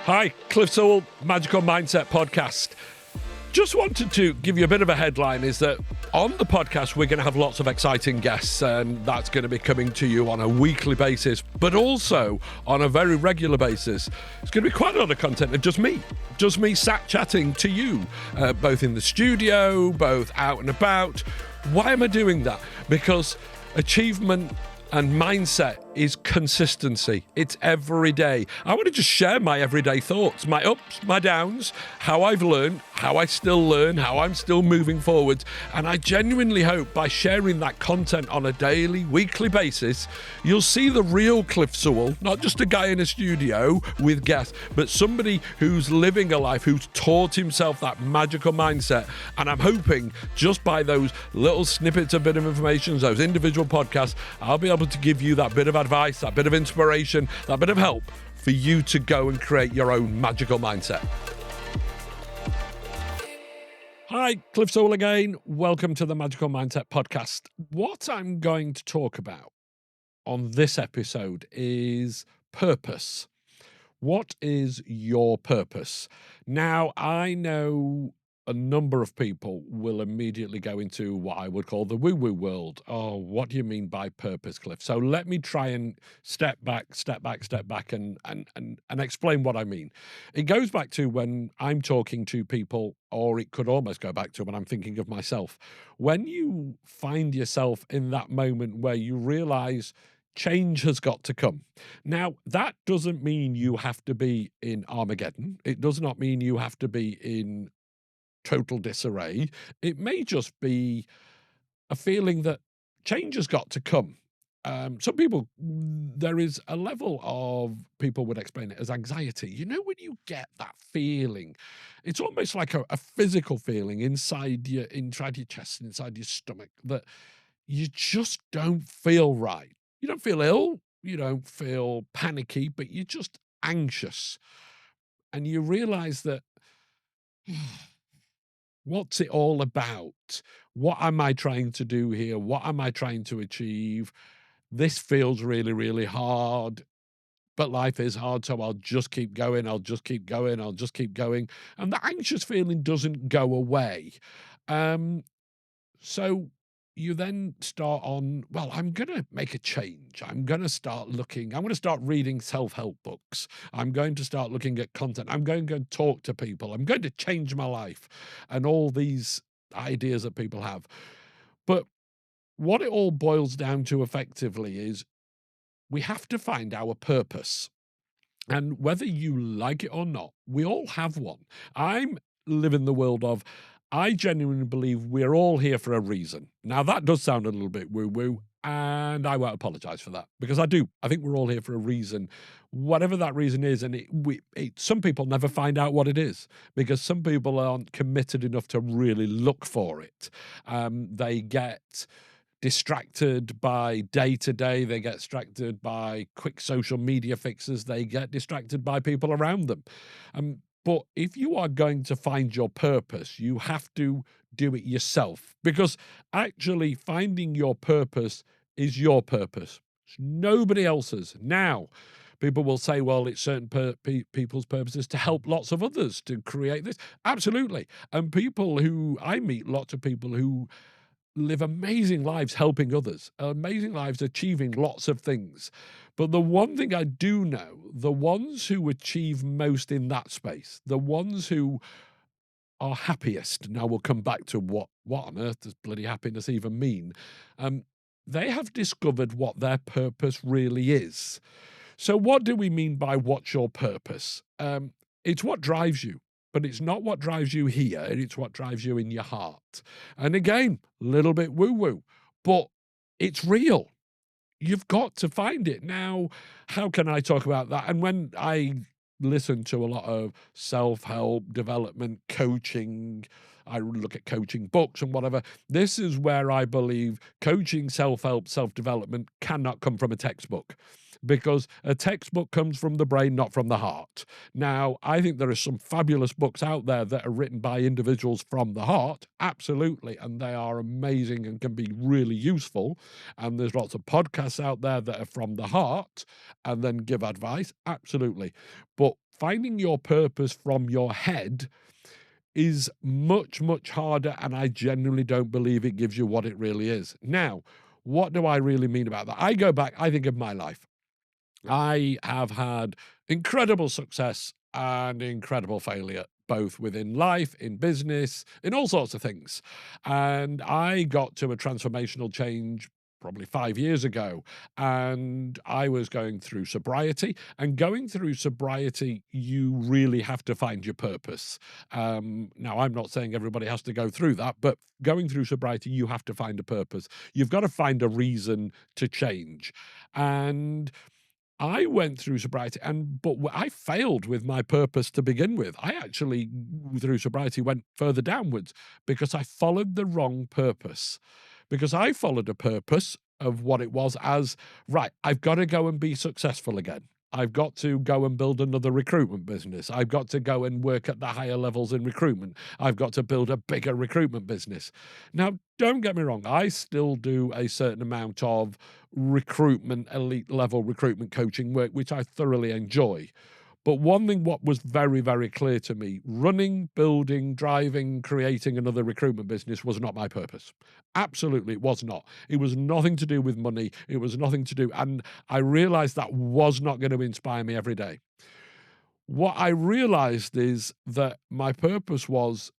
Hi, Cliff Sewell, Magical Mindset Podcast. Just wanted to give you a bit of a headline is that on the podcast, we're going to have lots of exciting guests, and that's going to be coming to you on a weekly basis, but also on a very regular basis. It's going to be quite a lot of content of just me sat chatting to you, both in the studio, both out and about. Why am I doing that? Because achievement and mindset is consistency. It's every day. I want to just share my everyday thoughts, my ups, my downs, how I've learned, how I still learn, how I'm still moving forward. And I genuinely hope by sharing that content on a daily, weekly basis, you'll see the real Cliff Sewell, not just a guy in a studio with guests, but somebody who's living a life, who's taught himself that magical mindset. And I'm hoping just by those little snippets of bit of information, those individual podcasts, I'll be able to give you that bit of advice, that bit of inspiration, that bit of help for you to go and create your own magical mindset. Hi, Cliff Sewell again. Welcome to the Magical Mindset Podcast. What I'm going to talk about on this episode is purpose. What is your purpose? Now, I know a number of people will immediately go into what I would call the woo-woo world. Oh, what do you mean by purpose, Cliff? So let me try and step back and explain what I mean. It goes back to when I'm talking to people, or it could almost go back to when I'm thinking of myself. When you find yourself in that moment where you realize change has got to come. Now, that doesn't mean you have to be in Armageddon. It does not mean you have to be in total disarray. It may just be a feeling that change has got to come. Some people, there is a level of, people would explain it as anxiety. You know, when you get that feeling, it's almost like a physical feeling inside your chest and inside your stomach that you just don't feel right. You don't feel ill, you don't feel panicky, but you're just anxious. And you realize that, what's it all about? What am I trying to do here? What am I trying to achieve? This feels really, really hard, but life is hard, so I'll just keep going. I'll just keep going. I'll just keep going. And the anxious feeling doesn't go away. So you then start on, well, I'm going to make a change. I'm going to start reading self-help books. I'm going to start looking at content. I'm going to talk to people. I'm going to change my life, and all these ideas that people have. But what it all boils down to effectively is we have to find our purpose. And whether you like it or not, we all have one. I'm living the world of, I genuinely believe we're all here for a reason. Now, that does sound a little bit woo-woo, and I won't apologize for that, because I do. I think we're all here for a reason, whatever that reason is. And some people never find out what it is, because some people aren't committed enough to really look for it. They get distracted by day-to-day. They get distracted by quick social media fixes. They get distracted by people around them. But if you are going to find your purpose, you have to do it yourself, because actually finding your purpose is your purpose. It's nobody else's. Now, people will say, well, it's certain people's purposes to help lots of others, to create this. Absolutely. And I meet lots of people who live amazing lives helping others, amazing lives achieving lots of things. But the one thing I do know, the ones who achieve most in that space, the ones who are happiest, now we'll come back to what on earth does bloody happiness even mean, they have discovered what their purpose really is. So what do we mean by what's your purpose? It's what drives you. But it's not what drives you here, it's what drives you in your heart. And again, a little bit woo-woo, but it's real. You've got to find it. Now, how can I talk about that? And when I listen to a lot of self-help, development, coaching, I look at coaching books and whatever. This is where I believe coaching, self-help, self-development cannot come from a textbook, because a textbook comes from the brain, not from the heart. Now, I think there are some fabulous books out there that are written by individuals from the heart, absolutely, and they are amazing and can be really useful. And there's lots of podcasts out there that are from the heart and then give advice, absolutely. But finding your purpose from your head is much, much harder, and I genuinely don't believe it gives you what it really is. Now, what do I really mean about that? I go back, I think of my life. I have had incredible success and incredible failure, both within life, in business, in all sorts of things. And I got to a transformational change probably 5 years ago, and I was going through sobriety. And going through sobriety, you really have to find your purpose. Now, I'm not saying everybody has to go through that, but going through sobriety, you have to find a purpose. You've got to find a reason to change. And I went through sobriety, I failed with my purpose to begin with. I actually, through sobriety, went further downwards because I followed the wrong purpose. Because I followed a purpose of what it was as, right, I've got to go and be successful again. I've got to go and build another recruitment business. I've got to go and work at the higher levels in recruitment. I've got to build a bigger recruitment business. Now, don't get me wrong, I still do a certain amount of recruitment, elite level recruitment coaching work, which I thoroughly enjoy. But one thing what was very, very clear to me, running, building, driving, creating another recruitment business was not my purpose. Absolutely, it was not. It was nothing to do with money. It was nothing to do, and I realized that was not going to inspire me every day. What I realized is that my purpose was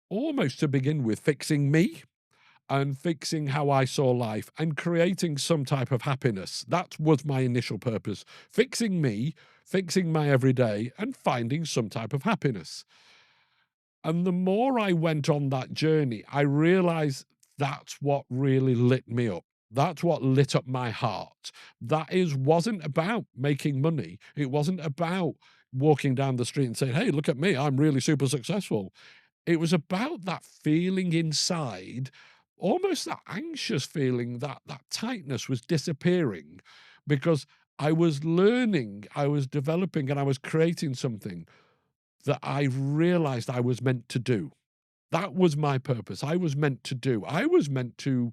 almost to begin with fixing me and fixing how I saw life and creating some type of happiness. That was my initial purpose. Fixing me, fixing my everyday, and finding some type of happiness. And the more I went on that journey, I realized that's what really lit me up. That's what lit up my heart. Wasn't about making money. It wasn't about walking down the street and saying, hey, look at me, I'm really super successful. It was about that feeling inside, almost that anxious feeling, that tightness was disappearing because I was learning, I was developing, and I was creating something that I realized I was meant to do. That was my purpose. I was meant to do. I was meant to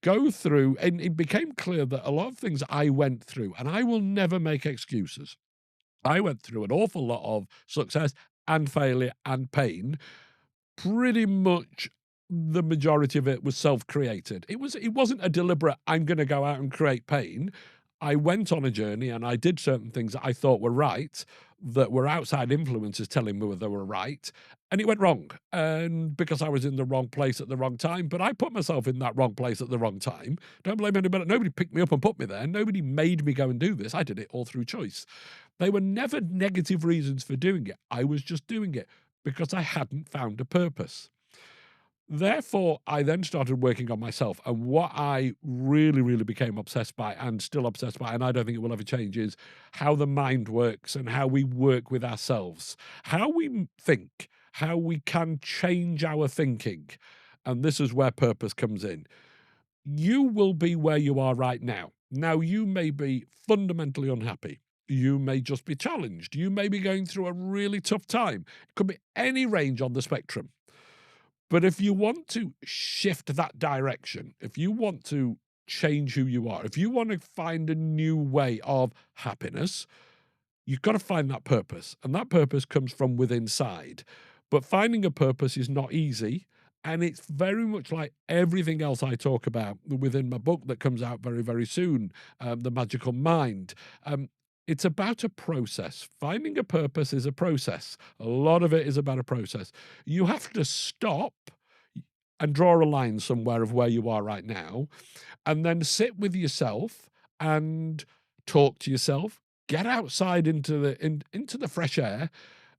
go through, and it became clear that a lot of things I went through, and I will never make excuses. I went through an awful lot of success and failure and pain. Pretty much the majority of it was self-created. It wasn't a deliberate, "I'm gonna go out and create pain." I went on a journey, and I did certain things that I thought were right, that were outside influences telling me whether they were right, and it went wrong, and because I was in the wrong place at the wrong time, but I put myself in that wrong place at the wrong time. Don't blame anybody. Nobody picked me up and put me there. Nobody made me go and do this. I did it all through choice. They were never negative reasons for doing it. I was just doing it because I hadn't found a purpose. Therefore, I then started working on myself. And what I really, really became obsessed by and still obsessed by, and I don't think it will ever change, is how the mind works and how we work with ourselves, how we think, how we can change our thinking. And this is where purpose comes in. You will be where you are right now. Now, you may be fundamentally unhappy. You may just be challenged. You may be going through a really tough time. It could be any range on the spectrum. But if you want to shift that direction, if you want to change who you are, if you want to find a new way of happiness, you've got to find that purpose. And that purpose comes from within inside. But finding a purpose is not easy. And it's very much like everything else I talk about within my book that comes out very, very soon, The Magical Mind. It's about a process. Finding a purpose is a process. A lot of it is about a process. You have to stop and draw a line somewhere of where you are right now, and then sit with yourself and talk to yourself. Get outside into the fresh air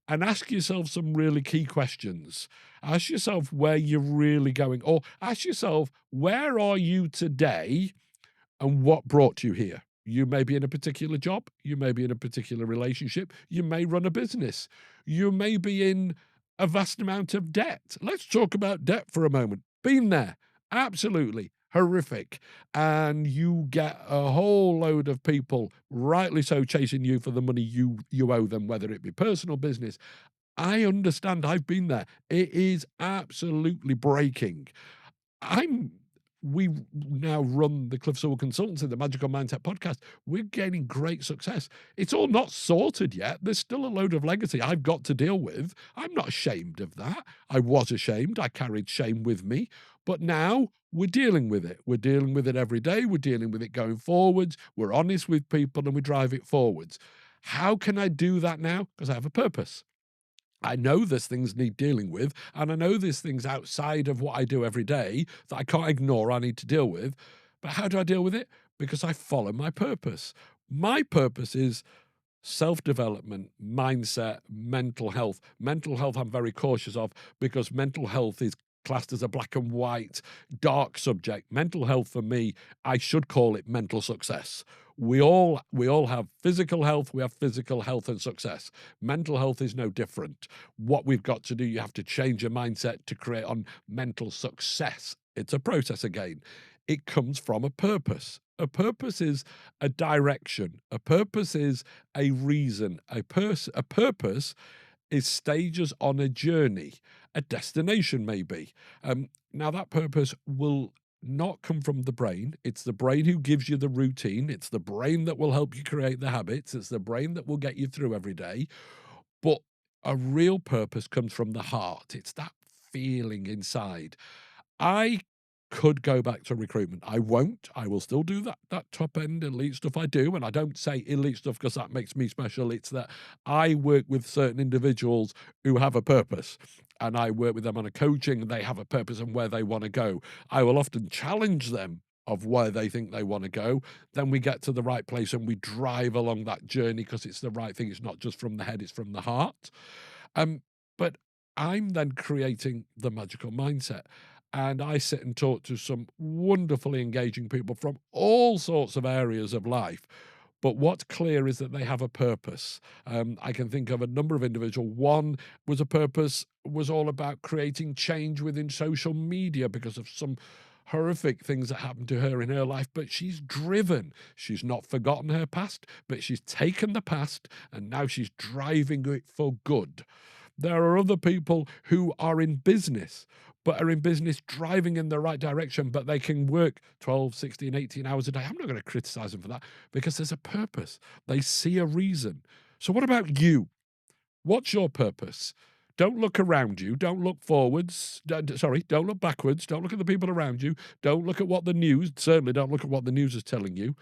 and ask yourself some really key questions. Ask yourself where you're really going, or ask yourself, where are you today and what brought you here? You may be in a particular job, you may be in a particular relationship, you may run a business, you may be in a vast amount of debt. Let's talk about debt for a moment. Been there. Absolutely horrific. And you get a whole load of people, rightly so, chasing you for the money you owe them, whether it be personal business. I understand. I've been there. It is absolutely breaking. I'm we now run the Cliff Sewell Consultancy, the Magical Mindset podcast. We're gaining great success. It's all not sorted yet. There's still a load of legacy I've got to deal with. I'm not ashamed of that. I was ashamed. I carried shame with me. But now we're dealing with it. We're dealing with it every day. We're dealing with it going forwards. We're honest with people and we drive it forwards. How can I do that now? Because I have a purpose. I know there's things need dealing with, and I know there's things outside of what I do every day that I can't ignore, I need to deal with. But how do I deal with it? Because I follow my purpose. My purpose is self-development, mindset, mental health. Mental health I'm very cautious of because mental health is classed as a black and white, dark subject. Mental health for me, I should call it mental success. We all have physical health, we have physical health and success. Mental health is no different. What we've got to do, you have to change your mindset to create on mental success. It's a process again. It comes from a purpose. A purpose is a direction. A purpose is a reason. A purpose is stages on a journey, a destination maybe. Now that purpose will not come from the brain. It's the brain who gives you the routine. It's the brain that will help you create the habits. It's the brain that will get you through every day. But a real purpose comes from the heart. It's that feeling inside. I could go back to recruitment. I won't. I will still do that top end elite stuff I do. And I don't say elite stuff because that makes me special. It's that I work with certain individuals who have a purpose. And I work with them on a coaching, and they have a purpose and where they want to go. I will often challenge them of where they think they want to go. Then we get to the right place and we drive along that journey because it's the right thing. It's not just from the head, it's from the heart. But I'm then creating the magical mindset. And I sit and talk to some wonderfully engaging people from all sorts of areas of life. But what's clear is that they have a purpose. I can think of a number of individuals. One was all about creating change within social media because of some horrific things that happened to her in her life, but she's driven. She's not forgotten her past, but she's taken the past and now she's driving it for good. There are other people who are in business, but are in business driving in the right direction, but they can work 12, 16, 18 hours a day. I'm not going to criticize them for that because there's a purpose. They see a reason. So what about you? What's your purpose? Don't look around you. Don't look forwards. Don't look backwards. Don't look at the people around you. Don't look at what the news, certainly don't look at what the news is telling you.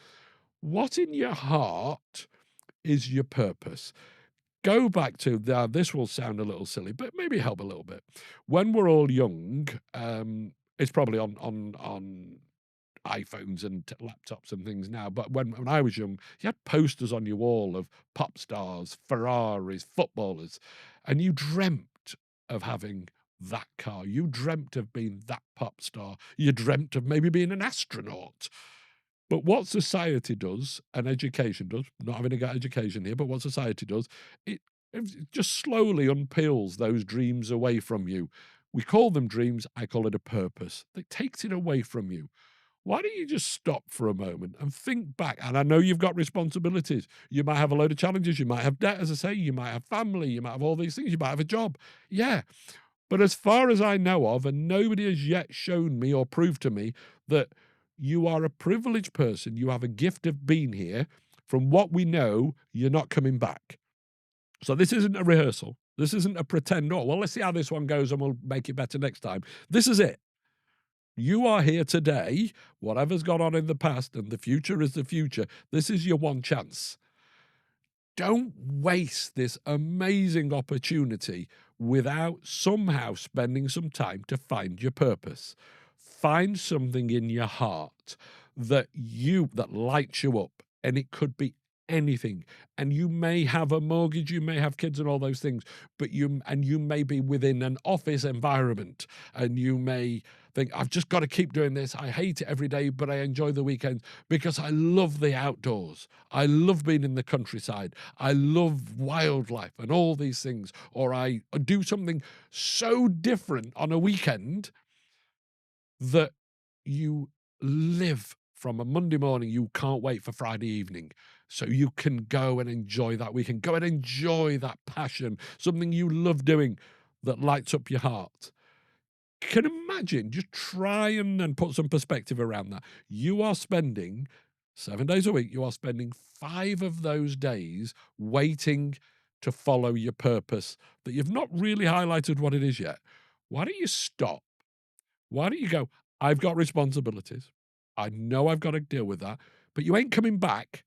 What in your heart is your purpose? Go back to this will sound a little silly, but maybe help a little bit. When we're all young, it's probably on iPhones and laptops and things now. But when I was young, you had posters on your wall of pop stars, Ferraris, footballers, and you dreamt of having that car. You dreamt of being that pop star. You dreamt of maybe being an astronaut. But what society does and education does, not having a good education here, but what society does, it just slowly unpeels those dreams away from you. We call them dreams. I call it a purpose. It takes it away from you. Why don't you just stop for a moment and think back? And I know you've got responsibilities. You might have a load of challenges. You might have debt, as I say. You might have family. You might have all these things. You might have a job. Yeah. But as far as I know of, and nobody has yet shown me or proved to me that you are a privileged person, you have a gift of being here. From what we know, you're not coming back. So this isn't a rehearsal. This isn't a pretend, oh, well, let's see how this one goes and we'll make it better next time. This is it. You are here today. Whatever's gone on in the past and the future is the future. This is your one chance. Don't waste this amazing opportunity without somehow spending some time to find your purpose. Find something in your heart that lights you up, and it could be anything. And you may have a mortgage, you may have kids and all those things, but you may be within an office environment, and you may think, I've just got to keep doing this. I hate it every day, but I enjoy the weekends because I love the outdoors. I love being in the countryside. I love wildlife and all these things. Or I do something so different on a weekend that you live from a Monday morning, you can't wait for Friday evening. So you can go and enjoy that weekend. Go and enjoy that passion, something you love doing that lights up your heart. Can imagine, just try and put some perspective around that. You are spending 7 days a week, you are spending 5 of those days waiting to follow your purpose that you've not really highlighted what it is yet. Why don't you stop? Why don't you go, I've got responsibilities. I know I've got to deal with that, but you ain't coming back.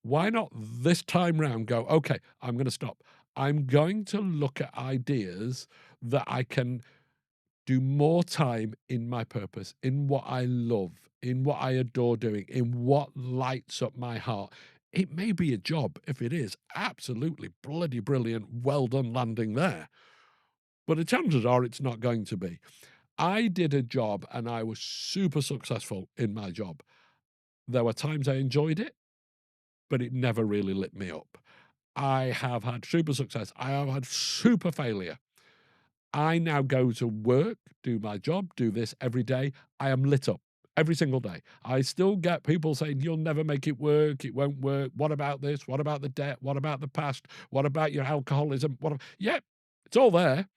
Why not this time round go, okay, I'm going to stop. I'm going to look at ideas that I can do more time in my purpose, in what I love, in what I adore doing, in what lights up my heart. It may be a job. If it is, absolutely bloody brilliant. Well done landing there. But the chances are it's not going to be. I did a job and I was super successful in my job. There were times I enjoyed it, but it never really lit me up. I have had super success. I have had super failure. I now go to work, do my job, do this every day. I am lit up every single day. I still get people saying, you'll never make it work. It won't work. What about this? What about the debt? What about the past? What about your alcoholism? Yeah, it's all there,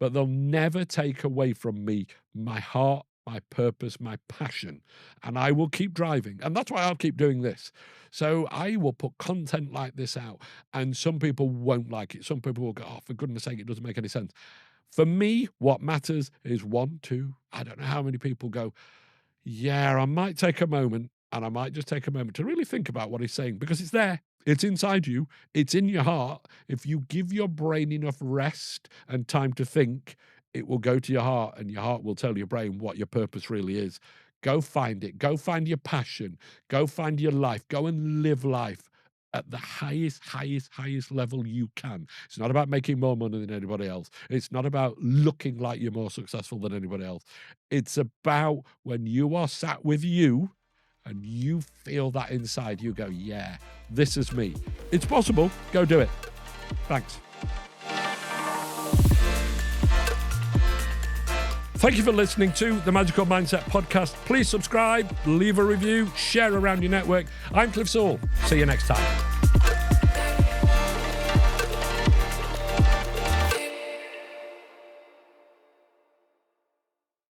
but they'll never take away from me my heart, my purpose, my passion. And I will keep driving. And that's why I'll keep doing this. So I will put content like this out, and some people won't like it. Some people will go, oh, for goodness sake, it doesn't make any sense. For me, what matters is 1, 2, I don't know how many people go, yeah, I might take a moment, and I might just take a moment to really think about what he's saying, because it's there. It's inside you. It's in your heart. If you give your brain enough rest and time to think, it will go to your heart, and your heart will tell your brain what your purpose really is. Go find it. Go find your passion. Go find your life. Go and live life at the highest level you can. It's not about making more money than anybody else. It's not about looking like you're more successful than anybody else. It's about when you are sat with you and you feel that inside, you go, yeah, this is me. It's possible. Go do it. Thanks. Thank you for listening to the Magical Mindset Podcast. Please subscribe, leave a review, share around your network. I'm Cliff Sewell. See you next time.